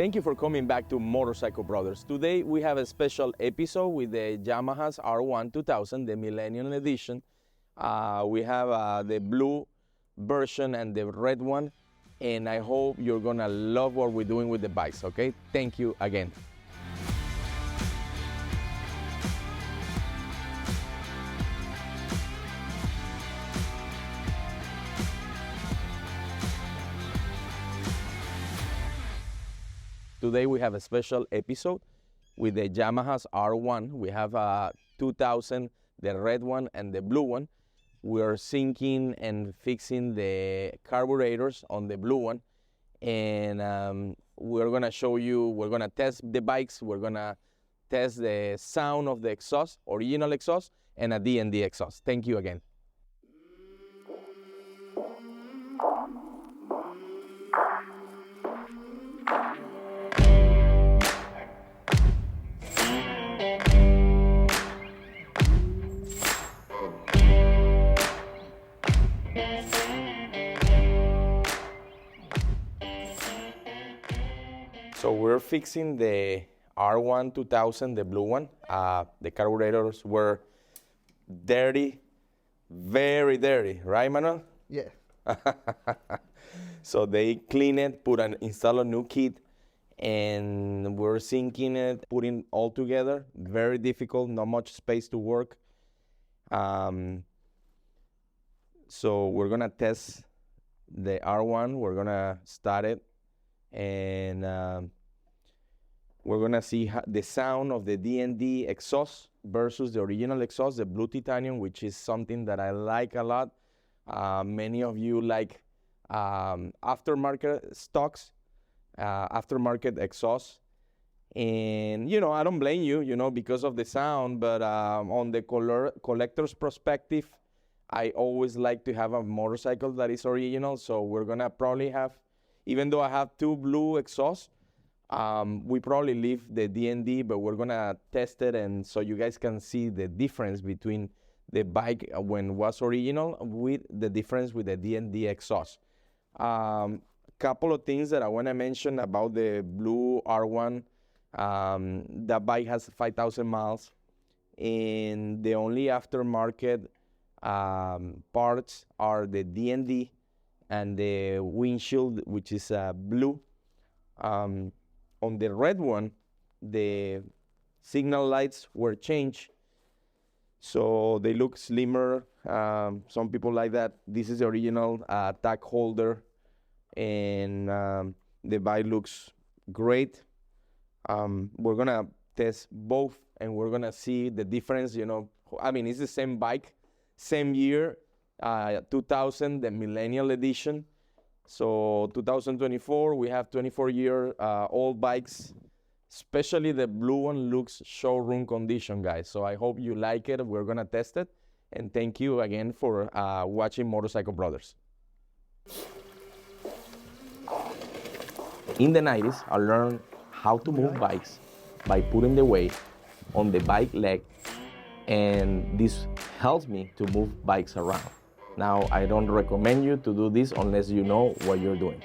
Thank you for coming back to Motorcycle Brothers. Today we have a special episode with the Yamaha's R1 2000, the Millennial Edition. We have the blue version and the red one, and I hope you're gonna love what we're doing with the bikes, okay? Thank you again. Today we have a special episode with the Yamaha's R1. We have 2000, the red one and the blue one. We're syncing and fixing the carburetors on the blue one. And we're gonna show you, we're gonna test the bikes, we're gonna test the sound of the exhaust, original exhaust, and a D&D exhaust. Thank you again. So we're fixing the R1 2000, the blue one. The carburetors were dirty, very dirty, right, Manuel? Yeah. So they clean it, install a new kit, and we're syncing it, putting all together. Very difficult, not much space to work. So we're gonna test the R1. We're gonna start it, and we're gonna see the sound of the D&D exhaust versus the original exhaust, the blue titanium, which is something that I like a lot. Many of you like aftermarket stocks, aftermarket exhaust. And, you know, I don't blame you, because of the sound, but on the collector's perspective, I always like to have a motorcycle that is original. So we're gonna probably have, even though I have two blue exhausts, we probably leave the D&D, but we're gonna test it, and so you guys can see the difference between the bike when it was original with the difference with the D&D exhaust. Couple of things that I want to mention about the Blue R1. The bike has 5,000 miles, and the only aftermarket parts are the D&D and the windshield, which is blue. On the red one, the signal lights were changed, so they look slimmer. Some people like that. This is the original tag holder, and the bike looks great. We're gonna test both, and we're gonna see the difference. I mean, it's the same bike, same year, 2000, the Millennial Edition. So 2024, we have 24-year old bikes. Especially the blue one looks showroom condition, guys. So I hope you like it. We're gonna test it. And thank you again for watching Motorcycle Brothers. In the 90s, I learned how to move bikes by putting the weight on the bike leg. And this helps me to move bikes around. Now, I don't recommend you to do this unless you know what you're doing.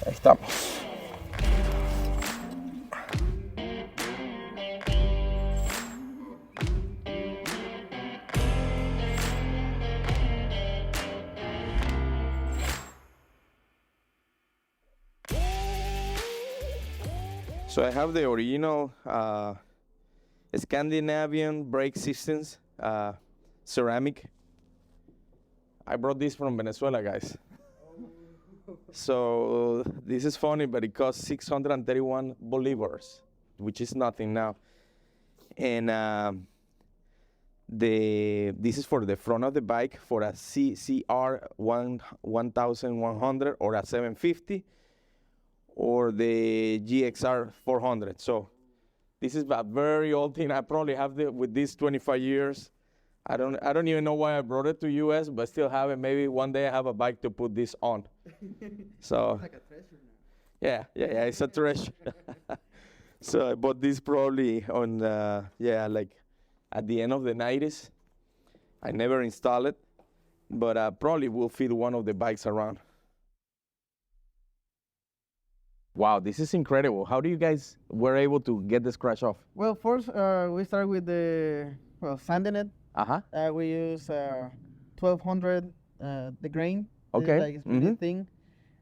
Ahí estamos. So I have the original Scandinavian brake systems, ceramic. I brought this from Venezuela, guys. So this is funny, but it costs 631 bolivars, which is nothing now. And this is for the front of the bike for a CCR 1100 or a 750. Or the GXR 400. So this is a very old thing. I probably have with this 25 years. I don't even know why I brought it to US, but still have it. Maybe one day I have a bike to put this on. So It's like a treasure now. yeah, it's a treasure. So I bought this probably on like at the end of the 90s. I never install it, but probably will fit one of the bikes around. Wow, this is incredible. How do you guys were able to get the scratch off? Well, first we start with the sanding it. We use 1200 the grain. Okay. Like it's pretty thin,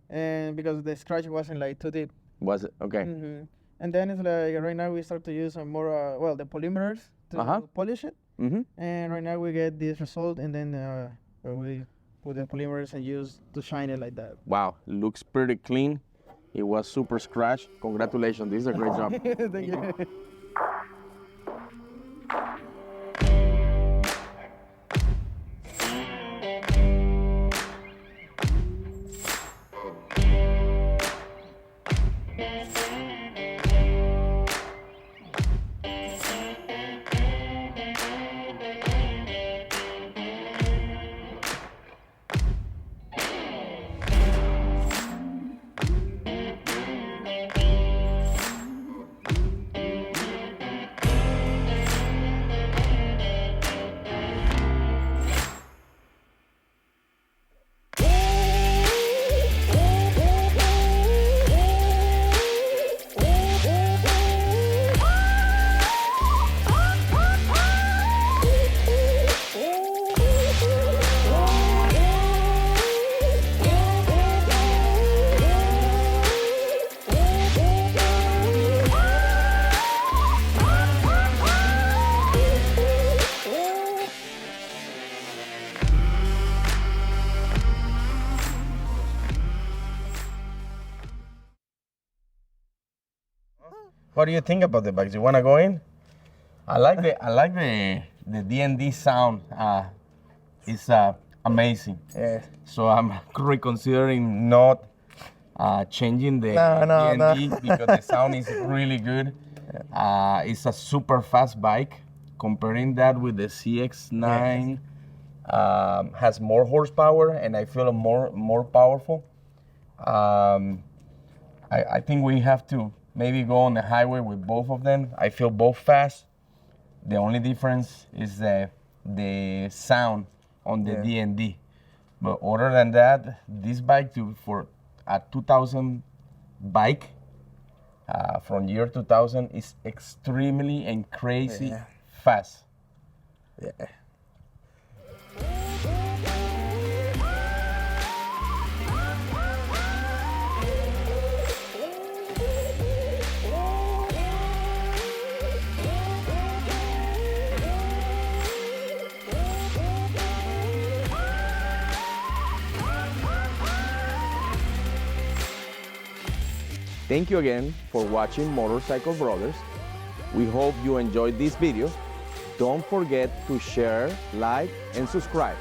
and because the scratch wasn't like too deep. Was it? Okay. And then it's like right now we start to use more the polymers to polish it. And right now we get this result, and then we put the polymers and use to shine it like that. Wow, looks pretty clean. It was super scratched. Congratulations, this is a great job. Thank you. What do you think about the bikes? You want to go in? I like the D&D sound. It's amazing. Yes. So I'm reconsidering not changing the D&D because the sound is really good. It's a super fast bike. Comparing that with the CX-9, has more horsepower and I feel more powerful. I think we have to maybe go on the highway with both of them. I feel both fast. The only difference is the sound on the D&D. But other than that, this bike for a 2000 bike from year 2000 is extremely and crazy fast. Yeah. Thank you again for watching Motorcycle Brothers. We hope you enjoyed this video. Don't forget to share, like, and subscribe.